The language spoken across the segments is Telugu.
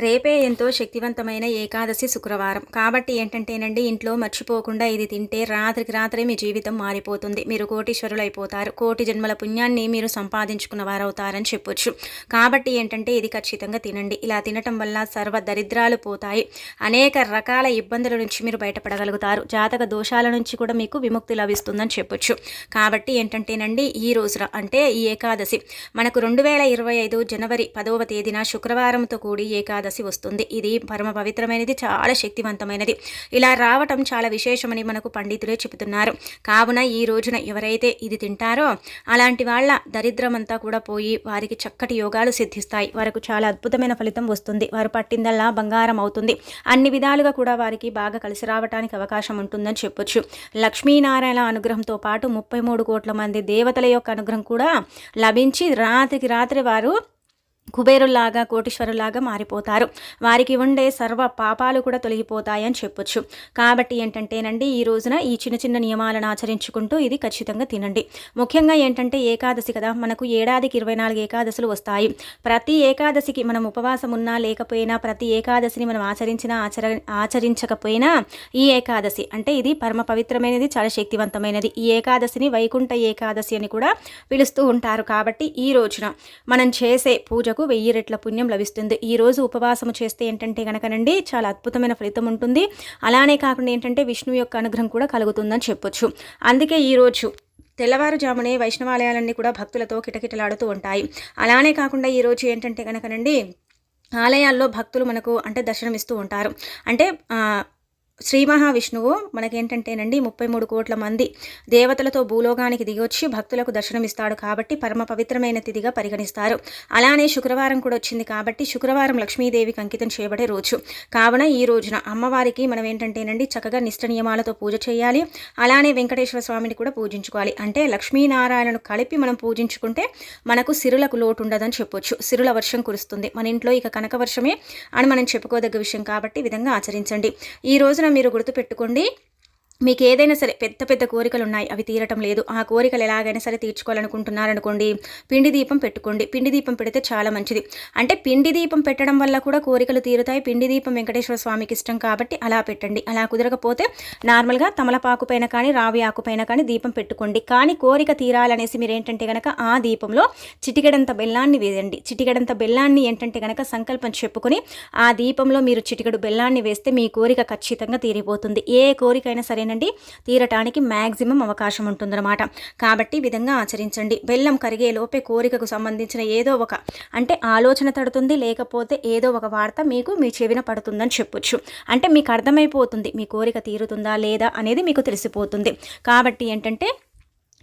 రేపే ఎంతో శక్తివంతమైన ఏకాదశి శుక్రవారం కాబట్టి ఏంటంటేనండి ఇంట్లో మర్చిపోకుండా ఇది తింటే రాత్రికి రాత్రే మీ జీవితం మారిపోతుంది. మీరు కోటీశ్వరులు అయిపోతారు. కోటి జన్మల పుణ్యాన్ని మీరు సంపాదించుకున్న వారవుతారని చెప్పొచ్చు. కాబట్టి ఏంటంటే ఇది ఖచ్చితంగా తినండి. ఇలా తినటం వల్ల సర్వ దరిద్రాలు పోతాయి. అనేక రకాల ఇబ్బందుల నుంచి మీరు బయటపడగలుగుతారు. జాతక దోషాల నుంచి కూడా మీకు విముక్తి లభిస్తుందని చెప్పొచ్చు. కాబట్టి ఏంటంటేనండి ఈ రోజున అంటే ఈ ఏకాదశి మనకు 2025 జనవరి 10వ తేదీన శుక్రవారంతో కూడి ఏకాదశి వస్తుంది. ఇది పరమ పవిత్రమైనది, చాలా శక్తివంతమైనది. ఇలా రావటం చాలా విశేషమని మనకు పండితులే చెబుతున్నారు. కావున ఈ రోజున ఎవరైతే ఇది తింటారో అలాంటి వాళ్ళ దరిద్రమంతా కూడా పోయి వారికి చక్కటి యోగాలు సిద్ధిస్తాయి. వారికి చాలా అద్భుతమైన ఫలితం వస్తుంది. వారు పట్టిందల్లా బంగారం అవుతుంది. అన్ని విధాలుగా కూడా వారికి బాగా కలిసి రావడానికి అవకాశం ఉంటుందని చెప్పొచ్చు. లక్ష్మీనారాయణ అనుగ్రహంతో పాటు 33 కోట్ల మంది దేవతల యొక్క అనుగ్రహం కూడా లభించి రాత్రికి రాత్రి వారు కుబేరులాగా కోటీశ్వరులాగా మారిపోతారు. వారికి ఉండే సర్వ పాపాలు కూడా తొలగిపోతాయని చెప్పొచ్చు. కాబట్టి ఏంటంటేనండి ఈ రోజున ఈ చిన్న చిన్న నియమాలను ఆచరించుకుంటూ ఇది ఖచ్చితంగా తినండి. ముఖ్యంగా ఏంటంటే ఏకాదశి కదా, మనకు ఏడాదికి 24 ఏకాదశులు వస్తాయి. ప్రతి ఏకాదశికి మనం ఉపవాసం ఉన్నా లేకపోయినా, ప్రతి ఏకాదశిని మనం ఆచరించకపోయినా ఈ ఏకాదశి అంటే ఇది పరమ పవిత్రమైనది, చాలా శక్తివంతమైనది. ఈ ఏకాదశిని వైకుంఠ ఏకాదశి అని కూడా పిలుస్తూ ఉంటారు. కాబట్టి ఈ రోజున మనం చేసే పూజ 1000 రెట్ల పుణ్యం లభిస్తుంది. ఈ రోజు ఉపవాసము చేస్తే ఏంటంటే గనకనండి చాలా అద్భుతమైన ఫలితం ఉంటుంది. అలానే కాకుండా ఏంటంటే విష్ణువు యొక్క అనుగ్రహం కూడా కలుగుతుందని చెప్పొచ్చు. అందుకే ఈరోజు తెల్లవారుజామునే వైష్ణవాలయాలన్నీ కూడా భక్తులతో కిటకిటలాడుతూ ఉంటాయి. అలానే కాకుండా ఈరోజు ఏంటంటే గనకనండి ఆలయాల్లో భక్తులు మనకు అంటే దర్శనమిస్తూ ఉంటారు. అంటే శ్రీ మహావిష్ణువు మనకేంటంటేనండి 33 కోట్ల మంది దేవతలతో భూలోకానికి దిగొచ్చి భక్తులకు దర్శనమిస్తాడు. కాబట్టి పరమ పవిత్రమైన తిథిగా పరిగణిస్తారు. అలానే శుక్రవారం కూడా వచ్చింది కాబట్టి శుక్రవారం లక్ష్మీదేవికి అంకితం చేయబడే రోజు. కావున ఈ రోజున అమ్మవారికి మనం ఏంటంటేనండి చక్కగా నిష్ట నియమాలతో పూజ చేయాలి. అలానే వెంకటేశ్వర స్వామిని కూడా పూజించుకోవాలి. అంటే లక్ష్మీనారాయణను కలిపి మనం పూజించుకుంటే మనకు సిరులకు లోటు ఉండదని చెప్పొచ్చు. సిరుల వర్షం కురుస్తుంది మన ఇంట్లో. ఇక కనక వర్షమే అని మనం చెప్పుకోదగ్గ విషయం. కాబట్టి ఈ విధంగా ఆచరించండి. ఈ రోజున మీరు గుర్తుపెట్టుకోండి, మీకు ఏదైనా సరే పెద్ద పెద్ద కోరికలు ఉన్నాయి, అవి తీరటం లేదు, ఆ కోరికలు ఎలాగైనా సరే తీర్చుకోవాలనుకుంటున్నారనుకోండి, పిండి దీపం పెట్టుకోండి. పిండి దీపం పెడితే చాలా మంచిది. అంటే పిండి దీపం పెట్టడం వల్ల కూడా కోరికలు తీరుతాయి. పిండి దీపం వెంకటేశ్వర స్వామికి ఇష్టం కాబట్టి అలా పెట్టండి. అలా కుదరకపోతే నార్మల్గా తమలపాకు పైన కానీ రావి ఆకు పైన కానీ దీపం పెట్టుకోండి. కానీ కోరిక తీరాలనేసి మీరు ఏంటంటే కనుక ఆ దీపంలో చిటికెడంత బెల్లాన్ని వేయండి. చిటికెడంత బెల్లాన్ని ఏంటంటే కనుక సంకల్పం చెప్పుకొని ఆ దీపంలో మీరు చిటికెడు బెల్లాన్ని వేస్తే మీ కోరిక ఖచ్చితంగా తీరిపోతుంది. ఏ కోరికైనా సరే తీరటానికి మ్యాక్సిమం అవకాశం ఉంటుందన్నమాట. కాబట్టి ఈ విధంగా ఆచరించండి. బెల్లం కరిగే లోపే కోరికకు సంబంధించిన ఏదో ఒక అంటే ఆలోచన తడుతుంది, లేకపోతే ఏదో ఒక వార్త మీకు మీ చెవిన పడుతుందని చెప్పొచ్చు. అంటే మీకు అర్థమైపోతుంది మీ కోరిక తీరుతుందా లేదా అనేది మీకు తెలిసిపోతుంది. కాబట్టి ఏంటంటే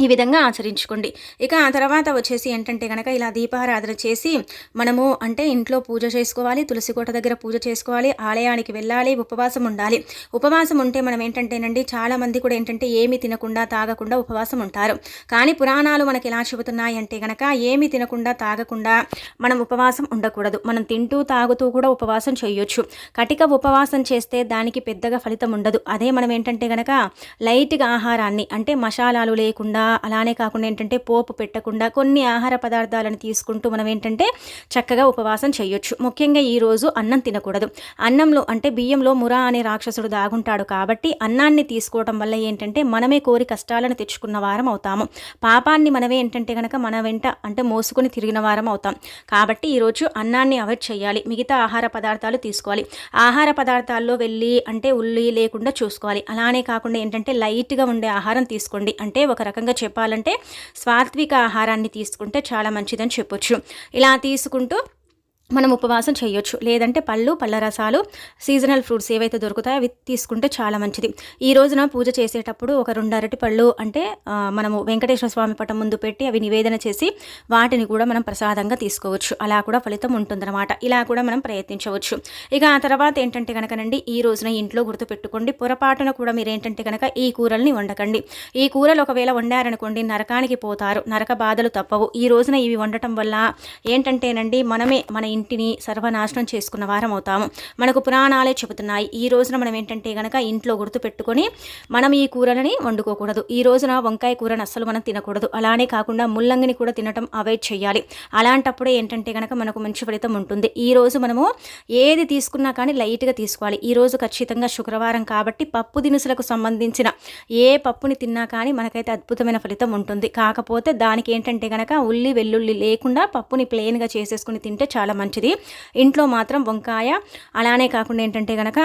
ఈ విధంగా ఆచరించుకోండి. ఇక ఆ తర్వాత వచ్చేసి ఏంటంటే కనుక ఇలా దీపారాధన చేసి మనము అంటే ఇంట్లో పూజ చేసుకోవాలి, తులసి కోట దగ్గర పూజ చేసుకోవాలి, ఆలయానికి వెళ్ళాలి, ఉపవాసం ఉండాలి. ఉపవాసం ఉంటే మనం ఏంటంటేనండి చాలామంది కూడా ఏంటంటే ఏమి తినకుండా తాగకుండా ఉపవాసం ఉంటారు. కానీ పురాణాలు మనకి ఎలా చెబుతున్నాయి అంటే కనుక ఏమి తినకుండా తాగకుండా మనం ఉపవాసం ఉండకూడదు. మనం తింటూ తాగుతూ కూడా ఉపవాసం చేయొచ్చు. కటిక ఉపవాసం చేస్తే దానికి పెద్దగా ఫలితం ఉండదు. అదే మనం ఏంటంటే కనుక లైట్గా ఆహారాన్ని అంటే మసాలాలు లేకుండా, అలానే కాకుండా ఏంటంటే పోపు పెట్టకుండా కొన్ని ఆహార పదార్థాలను తీసుకుంటూ మనం ఏంటంటే చక్కగా ఉపవాసం చేయొచ్చు. ముఖ్యంగా ఈరోజు అన్నం తినకూడదు. అన్నంలో అంటే బియ్యంలో మురా అనే రాక్షసుడు దాగుంటాడు. కాబట్టి అన్నాన్ని తీసుకోవడం వల్ల ఏంటంటే మనమే కోరి కష్టాలను తెచ్చుకున్న వారం అవుతాము. పాపాన్ని మనమే ఏంటంటే కనుక మన వెంట అంటే మోసుకొని తిరిగిన వారం అవుతాం. కాబట్టి ఈరోజు అన్నాన్ని అవాయిడ్ చేయాలి. మిగతా ఆహార పదార్థాలు తీసుకోవాలి. ఆహార పదార్థాల్లో వెళ్ళి అంటే ఉల్లి లేకుండా చూసుకోవాలి. అలానే కాకుండా ఏంటంటే లైట్గా ఉండే ఆహారం తీసుకోండి. అంటే ఒక రకంగా చెప్పాలంటే సాత్విక ఆహారాన్ని తీసుకుంటే చాలా మంచిదని చెప్పొచ్చు. ఇలా తీసుకుంటూ మనం ఉపవాసం చేయొచ్చు. లేదంటే పళ్ళు, పళ్ళ రసాలు, సీజనల్ ఫ్రూట్స్ ఏవైతే దొరుకుతాయో అవి తీసుకుంటే చాలా మంచిది. ఈ రోజున పూజ చేసేటప్పుడు ఒక 2 అరటి పళ్ళు అంటే మనము వెంకటేశ్వర స్వామి పటం ముందు పెట్టి అవి నివేదన చేసి వాటిని కూడా మనం ప్రసాదంగా తీసుకోవచ్చు. అలా కూడా ఫలితం ఉంటుందన్నమాట. ఇలా కూడా మనం ప్రయత్నించవచ్చు. ఇక ఆ తర్వాత ఏంటంటే కనుకనండి ఈ రోజున ఇంట్లో గుర్తుపెట్టుకోండి, పొరపాటున కూడా మీరు ఏంటంటే కనుక ఈ కూరల్ని వండకండి. ఈ కూరలు ఒకవేళ వండారనుకోండి నరకానికి పోతారు. నరక బాధలు తప్పవు. ఈ రోజున ఇవి వండటం వల్ల ఏంటంటేనండి మనమే మన ఇంటిని సర్వనాశనం చేసుకున్న వారం అవుతాము. మనకు పురాణాలే చెబుతున్నాయి. ఈ రోజున మనం ఏంటంటే గనక ఇంట్లో గుర్తుపెట్టుకొని మనం ఈ కూరలని వండుకోకూడదు. ఈ రోజున వంకాయ కూరని అస్సలు మనం తినకూడదు. అలానే కాకుండా ముల్లంగిని కూడా తినటం అవాయిడ్ చేయాలి. అలాంటప్పుడే ఏంటంటే గనక మనకు మంచి ఫలితం ఉంటుంది. ఈ రోజు మనము ఏది తీసుకున్నా కానీ లైట్గా తీసుకోవాలి. ఈ రోజు ఖచ్చితంగా శుక్రవారం కాబట్టి పప్పు దినుసులకు సంబంధించిన ఏ పప్పుని తిన్నా కానీ మనకైతే అద్భుతమైన ఫలితం ఉంటుంది. కాకపోతే దానికి ఏంటంటే గనక ఉల్లి వెల్లుల్లి లేకుండా పప్పుని ప్లెయిన్గా చేసేసుకుని తింటే చాలా మంచిది. ఇంట్లో మాత్రం వంకాయ అలానే కాకుండా ఏంటంటే గనక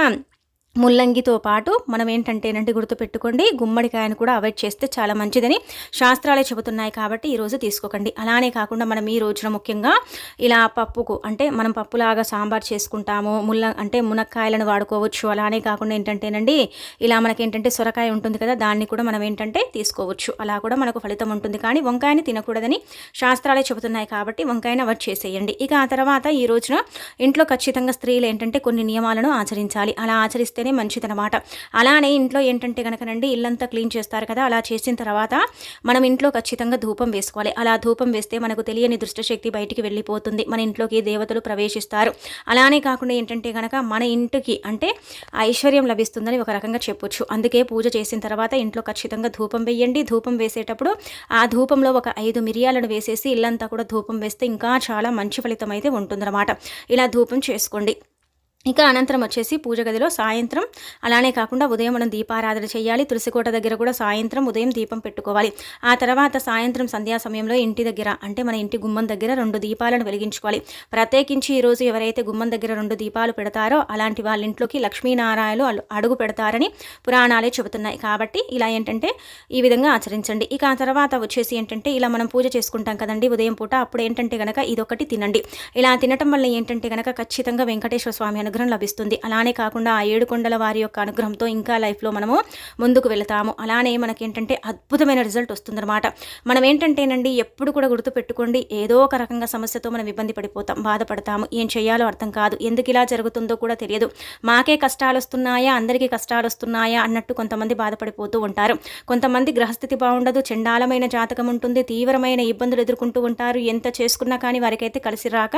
ముల్లంగితో పాటు మనం ఏంటంటేనంటే గుర్తుపెట్టుకోండి, గుమ్మడికాయను కూడా అవాయిడ్ చేస్తే చాలా మంచిదని శాస్త్రాలే చెబుతున్నాయి. కాబట్టి ఈరోజు తీసుకోకండి. అలానే కాకుండా మనం ఈ రోజున ముఖ్యంగా ఇలా పప్పుకు అంటే మనం పప్పులాగా సాంబార్ చేసుకుంటాము, మునక్కాయలను వాడుకోవచ్చు. అలానే కాకుండా ఏంటంటేనండి ఇలా మనకేంటంటే సొరకాయ ఉంటుంది కదా, దాన్ని కూడా మనం ఏంటంటే తీసుకోవచ్చు. అలా కూడా మనకు ఫలితం ఉంటుంది. కానీ వంకాయని తినకూడదని శాస్త్రాలే చెబుతున్నాయి కాబట్టి వంకాయని అవాయిడ్ చేసేయండి. ఇక ఆ తర్వాత ఈ రోజున ఇంట్లో ఖచ్చితంగా స్త్రీలు ఏంటంటే కొన్ని నియమాలను ఆచరించాలి. అలా ఆచరిస్తే మంచిదనమాట. అలానే ఇంట్లో ఏంటంటే కనుకనండి ఇల్లంతా క్లీన్ చేస్తారు కదా, అలా చేసిన తర్వాత మనం ఇంట్లో ఖచ్చితంగా ధూపం వేసుకోవాలి. అలా ధూపం వేస్తే మనకు తెలియని దుష్టశక్తి బయటికి వెళ్ళిపోతుంది, మన ఇంట్లోకి దేవతలు ప్రవేశిస్తారు. అలానే కాకుండా ఏంటంటే కనుక మన ఇంటికి అంటే ఐశ్వర్యం లభిస్తుందని ఒక రకంగా చెప్పొచ్చు. అందుకే పూజ చేసిన తర్వాత ఇంట్లో ఖచ్చితంగా ధూపం వేయండి. ధూపం వేసేటప్పుడు ఆ ధూపంలో ఒక 5 మిరియాలను వేసేసి ఇల్లంతా కూడా ధూపం వేస్తే ఇంకా చాలా మంచి ఫలితం అయితే ఉంటుందన్నమాట. ఇలా ధూపం చేసుకోండి. ఇక అనంతరం వచ్చేసి పూజ గదిలో సాయంత్రం అలానే కాకుండా ఉదయం మనం దీపారాధన చేయాలి. తులసికోట దగ్గర కూడా సాయంత్రం ఉదయం దీపం పెట్టుకోవాలి. ఆ తర్వాత సాయంత్రం సంధ్యా సమయంలో ఇంటి దగ్గర అంటే మన ఇంటి గుమ్మం దగ్గర 2 దీపాలను వెలిగించుకోవాలి. ప్రత్యేకించి ఈరోజు ఎవరైతే గుమ్మం దగ్గర 2 దీపాలు పెడతారో అలాంటి వాళ్ళ ఇంట్లోకి లక్ష్మీనారాయణలు అడుగు పెడతారని పురాణాలే చెబుతున్నాయి. కాబట్టి ఇలా ఏంటంటే ఈ విధంగా ఆచరించండి. ఇక ఆ తర్వాత వచ్చేసి ఏంటంటే ఇలా మనం పూజ చేసుకుంటాం కదండి ఉదయం పూట, అప్పుడు ఏంటంటే గనక ఇదొకటి తినండి. ఇలా తినటం వల్ల ఏంటంటే గనక ఖచ్చితంగా వెంకటేశ్వర స్వామి అనుగ్రహం లభిస్తుంది. అలానే కాకుండా ఆ 7 కొండల వారి యొక్క అనుగ్రహంతో ఇంకా లైఫ్లో మనము ముందుకు వెళతాము. అలానే మనకేంటంటే అద్భుతమైన రిజల్ట్ వస్తుందన్నమాట. మనం ఏంటంటేనండి ఎప్పుడు కూడా గుర్తుపెట్టుకోండి, ఏదో ఒక రకంగా సమస్యతో మనం ఇబ్బంది పడిపోతాం, బాధపడతాము, ఏం చేయాలో అర్థం కాదు, ఎందుకు ఇలా జరుగుతుందో కూడా తెలియదు, మాకే కష్టాలు వస్తున్నాయా అందరికీ కష్టాలు వస్తున్నాయా అన్నట్టు కొంతమంది బాధపడిపోతూ ఉంటారు. కొంతమంది గ్రహస్థితి బాగుండదు, చండాలమైన జాతకం ఉంటుంది, తీవ్రమైన ఇబ్బందులు ఎదుర్కొంటూ ఉంటారు. ఎంత చేసుకున్నా కానీ వారికైతే కలిసి రాక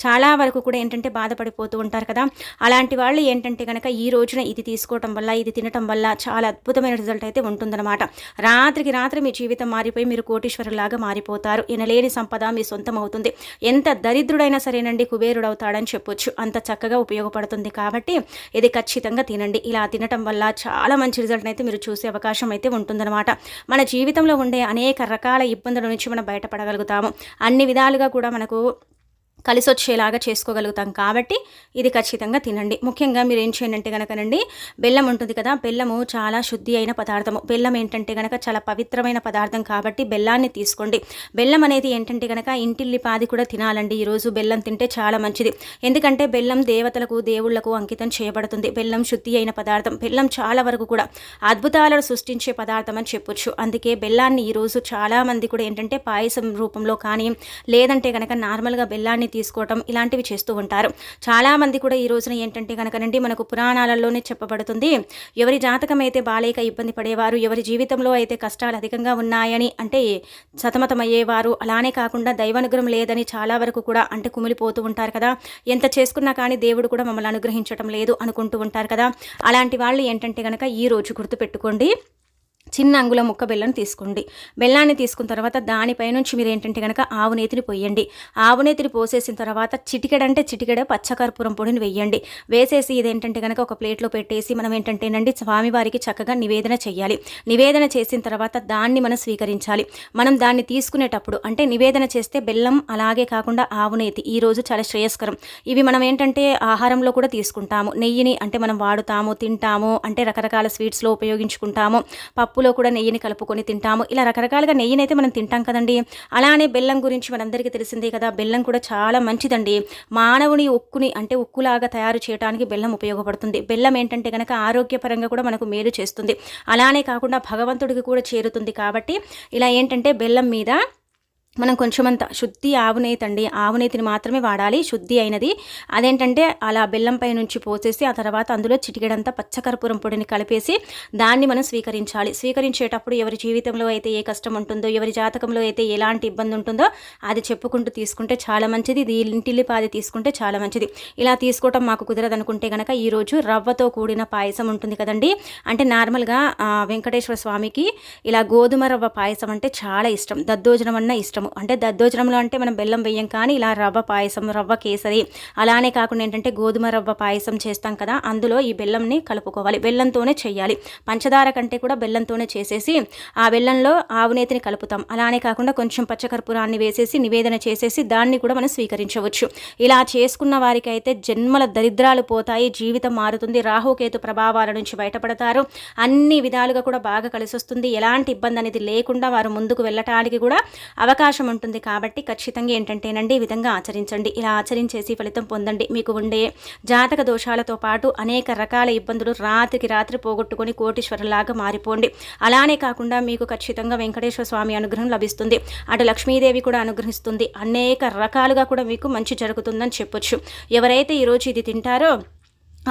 చాలా వరకు కూడా ఏంటంటే బాధపడిపోతూ ఉంటారు కదా. అలాంటి వాళ్ళు ఏంటంటే కనుక ఈ రోజున ఇది తీసుకోవటం వల్ల ఇది తినటం వల్ల చాలా అద్భుతమైన రిజల్ట్ అయితే ఉంటుందన్నమాట. రాత్రికి రాత్రి మీ జీవితం మారిపోయి మీరు కోటీశ్వరులాగా మారిపోతారు. ఎనలేని సంపద మీ సొంతం అవుతుంది. ఎంత దరిద్రుడైనా సరేనండి కుబేరుడు అవుతాడని చెప్పొచ్చు, అంత చక్కగా ఉపయోగపడుతుంది. కాబట్టి ఇది ఖచ్చితంగా తినండి. ఇలా తినటం వల్ల చాలా మంచి రిజల్ట్ అయితే మీరు చూసే అవకాశం అయితే ఉంటుందన్నమాట. మన జీవితంలో ఉండే అనేక రకాల ఇబ్బందుల నుంచి మనం బయటపడగలుగుతాము. అన్ని విధాలుగా కూడా మనకు కలిసి వచ్చేలాగా చేసుకోగలుగుతాం. కాబట్టి ఇది ఖచ్చితంగా తినండి. ముఖ్యంగా మీరు ఏం చేయండి అంటే కనుకనండి బెల్లం ఉంటుంది కదా, బెల్లము చాలా శుద్ధి అయిన పదార్థము. బెల్లం ఏంటంటే కనుక చాలా పవిత్రమైన పదార్థం కాబట్టి బెల్లాన్ని తీసుకోండి. బెల్లం అనేది ఏంటంటే కనుక ఇంటిల్లిపాది కూడా తినాలండి. ఈరోజు బెల్లం తింటే చాలా మంచిది. ఎందుకంటే బెల్లం దేవతలకు దేవుళ్లకు అంకితం చేయబడుతుంది. బెల్లం శుద్ధి అయిన పదార్థం. బెల్లం చాలా వరకు కూడా అద్భుతాలను సృష్టించే పదార్థం అని చెప్పొచ్చు. అందుకే బెల్లాన్ని ఈరోజు చాలామంది కూడా ఏంటంటే పాయసం రూపంలో కానీ లేదంటే కనుక నార్మల్గా బెల్లాన్ని తీసుకోవటం ఇలాంటివి చేస్తూ ఉంటారు. చాలామంది కూడా ఈ రోజున ఏంటంటే కనుకనండి మనకు పురాణాలలోనే చెప్పబడుతుంది, ఎవరి జాతకం అయితే బాలేక ఇబ్బంది పడేవారు, ఎవరి జీవితంలో అయితే కష్టాలు అధికంగా ఉన్నాయని అంటే సతమతమయ్యేవారు, అలానే కాకుండా దైవానుగ్రహం లేదని చాలా వరకు కూడా అంటే కుమిలిపోతూ ఉంటారు కదా, ఎంత చేసుకున్నా కానీ దేవుడు కూడా మమ్మల్ని అనుగ్రహించటం లేదు అనుకుంటూ ఉంటారు కదా. అలాంటి వాళ్ళు ఏంటంటే కనుక ఈ రోజు గుర్తుపెట్టుకోండి, చిన్న అంగుళం ముక్క బెల్లం తీసుకోండి. బెల్లాన్ని తీసుకున్న తర్వాత దానిపై నుంచి మీరు ఏంటంటే కనుక ఆవు నేతిని పోయండి. ఆవు నేతిని పోసేసిన తర్వాత చిటికెడ పచ్చకర్పూరం పొడిని వేయండి. వేసేసి ఇదేంటంటే కనుక ఒక ప్లేట్లో పెట్టేసి మనం ఏంటంటేనండి స్వామివారికి చక్కగా నివేదన చేయాలి. నివేదన చేసిన తర్వాత దాన్ని మనం స్వీకరించాలి. మనం దాన్ని తీసుకునేటప్పుడు అంటే నివేదన చేస్తే బెల్లం అలాగే కాకుండా ఆవు నేతి ఈరోజు చాలా శ్రేయస్కరం. ఇవి మనం ఏంటంటే ఆహారంలో కూడా తీసుకుంటాము. నెయ్యిని అంటే మనం వాడుతాము, తింటాము, అంటే రకరకాల స్వీట్స్లో ఉపయోగించుకుంటాము. పప్పులో కూడా నెయ్యిని కలుపుకొని తింటాము. ఇలా రకరకాలుగా నెయ్యిని అయితే మనం తింటాం కదండి. అలానే బెల్లం గురించి మనందరికీ తెలిసిందే కదా, బెల్లం కూడా చాలా మంచిదండి. మానవుని ఉక్కుని అంటే ఉక్కులాగా తయారు చేయడానికి బెల్లం ఉపయోగపడుతుంది. బెల్లం ఏంటంటే కనుక ఆరోగ్యపరంగా కూడా మనకు మేలు చేస్తుంది. అలానే కాకుండా భగవంతుడికి కూడా చేరుతుంది. కాబట్టి ఇలా ఏంటంటే బెల్లం మీద మనం కొంచెమంత శుద్ధి ఆవునేతి అండి, ఆవునేతిని మాత్రమే వాడాలి, శుద్ధి అయినది. అదేంటంటే అలా బెల్లంపై నుంచి పోసేసి ఆ తర్వాత అందులో చిటికెడంతా పచ్చకర్పూరం పొడిని కలిపేసి దాన్ని మనం స్వీకరించాలి. స్వీకరించేటప్పుడు ఎవరి జీవితంలో అయితే ఏ కష్టం ఉంటుందో, ఎవరి జాతకంలో అయితే ఎలాంటి ఇబ్బంది ఉంటుందో అది చెప్పుకుంటూ తీసుకుంటే చాలా మంచిది. ఇది ఇంటిల్లిపాది తీసుకుంటే చాలా మంచిది. ఇలా తీసుకోవటం మాకు కుదరదనుకుంటే కనుక ఈరోజు రవ్వతో కూడిన పాయసం ఉంటుంది కదండి. అంటే నార్మల్గా వెంకటేశ్వర స్వామికి ఇలా గోధుమ రవ్వ పాయసం అంటే చాలా ఇష్టం, దద్దోజనం అన్న ఇష్టం. అంటే దద్దోజనంలో అంటే మనం బెల్లం వేయం, కానీ ఇలా రవ్వ పాయసం, రవ్వ కేసరి, అలానే కాకుండా ఏంటంటే గోధుమ రవ్వ పాయసం చేస్తాం కదా, అందులో ఈ బెల్లంని కలుపుకోవాలి. బెల్లంతోనే చేయాలి, పంచదార కంటే కూడా బెల్లంతోనే చేసేసి ఆ బెల్లంలో ఆవునేతిని కలుపుతాం. అలానే కాకుండా కొంచెం పచ్చకర్పూరాన్ని వేసేసి నివేదన చేసేసి దాన్ని కూడా మనం స్వీకరించవచ్చు. ఇలా చేసుకున్న వారికి అయితే జన్మల దరిద్రాలు పోతాయి, జీవితం మారుతుంది, రాహుకేతు ప్రభావాల నుంచి బయటపడతారు, అన్ని విధాలుగా కూడా బాగా కలిసి వస్తుంది. ఎలాంటి ఇబ్బంది అనేది లేకుండా వారు ముందుకు వెళ్ళటానికి కూడా అవకాశం ఉంటుంది. కాబట్టి ఖచ్చితంగా ఏంటంటేనండి ఈ విధంగా ఆచరించండి. ఇలా ఆచరించేసి ఫలితం పొందండి. మీకు ఉండే జాతక దోషాలతో పాటు అనేక రకాల ఇబ్బందులు రాత్రికి రాత్రి పోగొట్టుకొని కోటీశ్వరులాగా మారిపోండి. అలానే కాకుండా మీకు ఖచ్చితంగా వెంకటేశ్వర స్వామి అనుగ్రహం లభిస్తుంది, అటు లక్ష్మీదేవి కూడా అనుగ్రహిస్తుంది, అనేక రకాలుగా కూడా మీకు మంచి జరుగుతుందని చెప్పొచ్చు. ఎవరైతే ఈరోజు ఇది తింటారో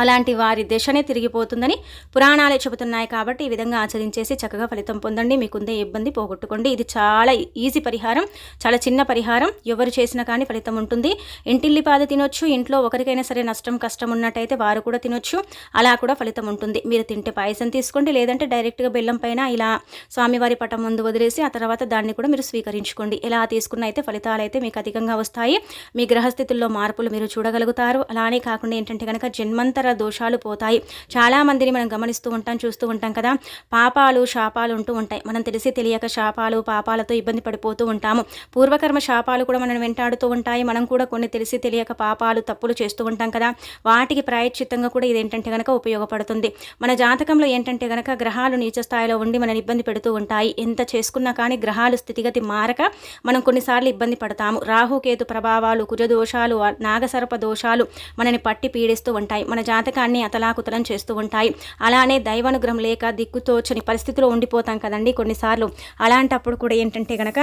అలాంటి వారి దశనే తిరిగిపోతుందని పురాణాలే చెబుతున్నాయి. కాబట్టి ఈ విధంగా ఆచరించేసి చక్కగా ఫలితం పొందండి, మీకుందే ఇబ్బంది పోగొట్టుకోండి. ఇది చాలా ఈజీ పరిహారం, చాలా చిన్న పరిహారం, ఎవరు చేసినా కానీ ఫలితం ఉంటుంది. ఇంటిల్లిపాది తినొచ్చు, ఇంట్లో ఒకరికైనా సరే నష్టం కష్టం ఉన్నట్టయితే వారు కూడా తినొచ్చు, అలా కూడా ఫలితం ఉంటుంది. మీరు తింటే పాయసం తీసుకోండి, లేదంటే డైరెక్ట్గా బెల్లం పైన ఇలా స్వామివారి పటం ముందు వదిలేసి ఆ తర్వాత దాన్ని కూడా మీరు స్వీకరించుకోండి. ఎలా తీసుకున్న అయితే ఫలితాలు అయితే మీకు అధికంగా వస్తాయి. మీ గ్రహస్థితుల్లో మార్పులు మీరు చూడగలుగుతారు. అలానే కాకుండా ఏంటంటే కనుక జన్మంతర దోషాలు పోతాయి. చాలా మందిని మనం గమనిస్తూ ఉంటాం, చూస్తూ ఉంటాం కదా, పాపాలు శాపాలు ఉంటూ ఉంటాయి. మనం తెలిసి తెలియక శాపాలు పాపాలతో ఇబ్బంది పడిపోతూ ఉంటాము. పూర్వకర్మ శాపాలు కూడా మనం వెంటాడుతూ ఉంటాయి. మనం కూడా కొన్ని తెలిసి తెలియక పాపాలు తప్పులు చేస్తూ ఉంటాం కదా, వాటికి ప్రాయశ్చిత్తంగా కూడా ఇదేంటంటే కనుక ఉపయోగపడుతుంది. మన జాతకంలో ఏంటంటే కనుక గ్రహాలు నీచ స్థాయిలో ఉండి మనని ఇబ్బంది పెడుతూ ఉంటాయి. ఎంత చేసుకున్నా కానీ గ్రహాలు స్థితిగతి మారక మనం కొన్నిసార్లు ఇబ్బంది పడతాము. రాహుకేతు ప్రభావాలు, కుజదోషాలు, నాగసర్ప దోషాలు మనని పట్టి పీడిస్తూ ఉంటాయి, మన జాతకాన్ని అతలాకుతలం చేస్తూ ఉంటాయి. అలానే దైవానుగ్రహం లేక దిక్కుతోచని పరిస్థితిలో ఉండిపోతాం కదండి కొన్నిసార్లు. అలాంటప్పుడు కూడా ఏంటంటే గనక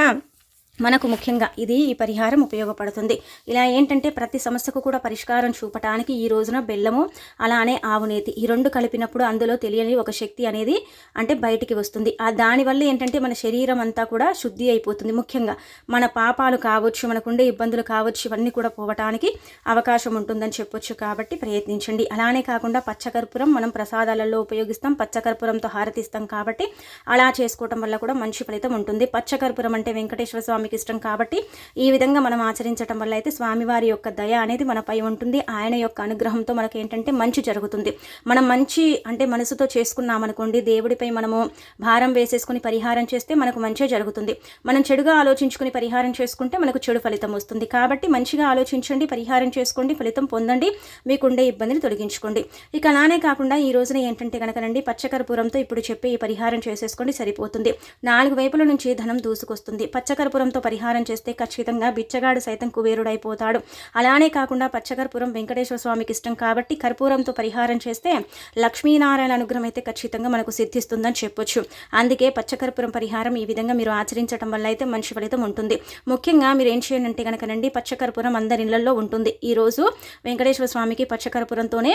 మనకు ముఖ్యంగా ఈ పరిహారం ఉపయోగపడుతుంది. ఇలా ఏంటంటే ప్రతి సమస్యకు కూడా పరిష్కారం చూపటానికి ఈ రోజున బెల్లము అలానే ఆవునేతి ఈ రెండు కలిపినప్పుడు అందులో తెలియని ఒక శక్తి అనేది అంటే బయటికి వస్తుంది. దానివల్ల ఏంటంటే మన శరీరం అంతా కూడా శుద్ధి అయిపోతుంది. ముఖ్యంగా మన పాపాలు కావచ్చు, మనకుండే ఇబ్బందులు కావచ్చు, ఇవన్నీ కూడా పోవటానికి అవకాశం ఉంటుందని చెప్పొచ్చు. కాబట్టి ప్రయత్నించండి. అలానే కాకుండా పచ్చకర్పూరం మనం ప్రసాదాలలో ఉపయోగిస్తాం, పచ్చకర్పూరంతో హారతిస్తాం. కాబట్టి అలా చేసుకోవటం వల్ల కూడా మంచి ఫలితం ఉంటుంది. పచ్చకర్పూరం అంటే వెంకటేశ్వర స్వామి మీకు ఇష్టం కాబట్టి ఈ విధంగా మనం ఆచరించడం వల్ల అయితే స్వామివారి యొక్క దయ అనేది మనపై ఉంటుంది. ఆయన యొక్క అనుగ్రహంతో మనకి ఏంటంటే మంచి జరుగుతుంది. మనం మంచి అంటే మనసుతో చేసుకున్నామనుకోండి, దేవుడిపై మనము భారం వేసేసుకుని పరిహారం చేస్తే మనకు మంచి జరుగుతుంది. మనం చెడుగా ఆలోచించుకుని పరిహారం చేసుకుంటే మనకు చెడు ఫలితం వస్తుంది. కాబట్టి మంచిగా ఆలోచించండి, పరిహారం చేసుకోండి, ఫలితం పొందండి, మీకుండే ఇబ్బందిని తొలగించుకోండి. ఇక అలానే కాకుండా ఈ రోజున ఏంటంటే కనుకనండి పచ్చకర్పూరంతో ఇప్పుడు చెప్పే ఈ పరిహారం చేసేసుకోండి, సరిపోతుంది. 4 వైపుల నుంచి ధనం దూసుకొస్తుంది. పచ్చకర్పూరంతో పరిహారం చేస్తే ఖచ్చితంగా బిచ్చగాడు సైతం కుబేరుడైపోతాడు. అలానే కాకుండా పచ్చకర్పూరం వెంకటేశ్వర స్వామికి ఇష్టం కాబట్టి కర్పూరంతో పరిహారం చేస్తే లక్ష్మీనారాయణ అనుగ్రహం అయితే ఖచ్చితంగా మనకు సిద్ధిస్తుందని చెప్పొచ్చు. అందుకే పచ్చకర్పూరం పరిహారం ఈ విధంగా మీరు ఆచరించడం వల్ల అయితే మంచి ఫలితం ఉంటుంది. ముఖ్యంగా మీరు ఏం చేయండి అంటే కనుకనండి పచ్చకర్పూరం అందరి ఇళ్లలో ఉంటుంది. ఈరోజు వెంకటేశ్వర స్వామికి పచ్చకర్పూరంతోనే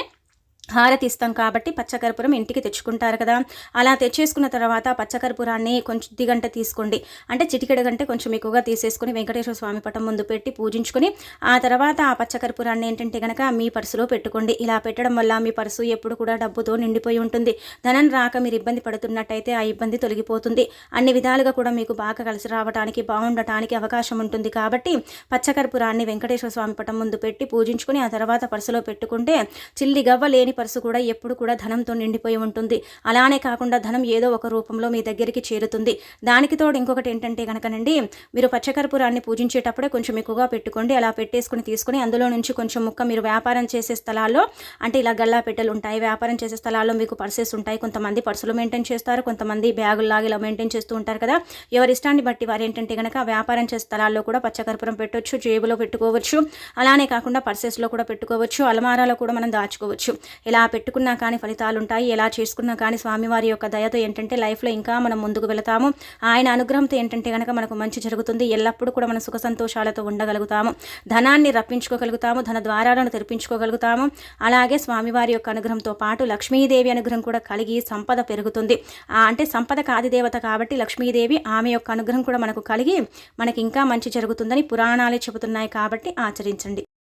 హారతి ఇస్తాం కాబట్టి పచ్చకర్పూరం ఇంటికి తెచ్చుకుంటారు కదా. అలా తెచ్చేసుకున్న తర్వాత పచ్చకర్పూరాన్ని కొంచెం గంట తీసుకోండి, అంటే చిటికెడ గంటే కొంచెం ఎక్కువగా తీసేసుకుని వెంకటేశ్వర స్వామి పటం ముందు పెట్టి పూజించుకొని ఆ తర్వాత ఆ పచ్చకర్పూరాన్ని ఏంటంటే కనుక మీ పర్సులో పెట్టుకోండి. ఇలా పెట్టడం వల్ల మీ పర్సు ఎప్పుడు కూడా డబ్బుతో నిండిపోయి ఉంటుంది. ధనం రాక మీరు ఇబ్బంది పడుతున్నట్టయితే ఆ ఇబ్బంది తొలగిపోతుంది. అన్ని విధాలుగా కూడా మీకు బాగా కలిసి రావడానికి బాగుండటానికి అవకాశం ఉంటుంది. కాబట్టి పచ్చకర్పూరాన్ని వెంకటేశ్వర స్వామి పటం ముందు పెట్టి పూజించుకొని ఆ తర్వాత పర్సులో పెట్టుకుంటే చిల్లి గవ్వ లేని పర్సు కూడా ఎప్పుడు కూడా ధనంతో నిండిపోయి ఉంటుంది. అలానే కాకుండా ధనం ఏదో ఒక రూపంలో మీ దగ్గరికి చేరుతుంది. దానికి తోడు ఇంకొకటి ఏంటంటే కనుకనండి మీరు పచ్చకర్పూరాన్ని పూజించేటప్పుడే కొంచెం ఎక్కువగా పెట్టుకోండి. అలా పెట్టేసుకుని తీసుకుని అందులో నుంచి కొంచెం ముక్క మీరు వ్యాపారం చేసే స్థలాల్లో అంటే ఇలా గల్లా పెట్టెలు ఉంటాయి, వ్యాపారం చేసే స్థలాల్లో మీకు పర్సెస్ ఉంటాయి. కొంతమంది పర్సులు మెయింటైన్ చేస్తారు, కొంతమంది బ్యాగుల్లాగా ఇలా మెయింటైన్ చేస్తూ ఉంటారు కదా. ఎవరి ఇష్టాన్ని బట్టి వారు ఏంటంటే కనుక వ్యాపారం చేసే స్థలాల్లో కూడా పచ్చకర్పూరం పెట్టొచ్చు, జేబులో పెట్టుకోవచ్చు, అలానే కాకుండా పర్సెస్లో కూడా పెట్టుకోవచ్చు, అలమారాలో కూడా మనం దాచుకోవచ్చు. ఎలా పెట్టుకున్నా కానీ ఫలితాలు ఉంటాయి. ఎలా చేసుకున్నా కానీ స్వామివారి యొక్క దయతో ఏంటంటే లైఫ్లో ఇంకా మనం ముందుకు వెళతాము. ఆయన అనుగ్రహంతో ఏంటంటే కనుక మనకు మంచి జరుగుతుంది. ఎల్లప్పుడూ కూడా మనం సుఖ సంతోషాలతో ఉండగలుగుతాము. ధనాన్ని రప్పించుకోగలుగుతాము. ధన ద్వారాలను తెరిపించుకోగలుగుతాము. అలాగే స్వామివారి యొక్క అనుగ్రహంతో పాటు లక్ష్మీదేవి అనుగ్రహం కూడా కలిగి సంపద పెరుగుతుంది. అంటే సంపదకు ఆదిదేవత కాబట్టి లక్ష్మీదేవి, ఆమె యొక్క అనుగ్రహం కూడా మనకు కలిగి మనకి ఇంకా మంచి జరుగుతుందని పురాణాలే చెబుతున్నాయి. కాబట్టి ఆచరించండి.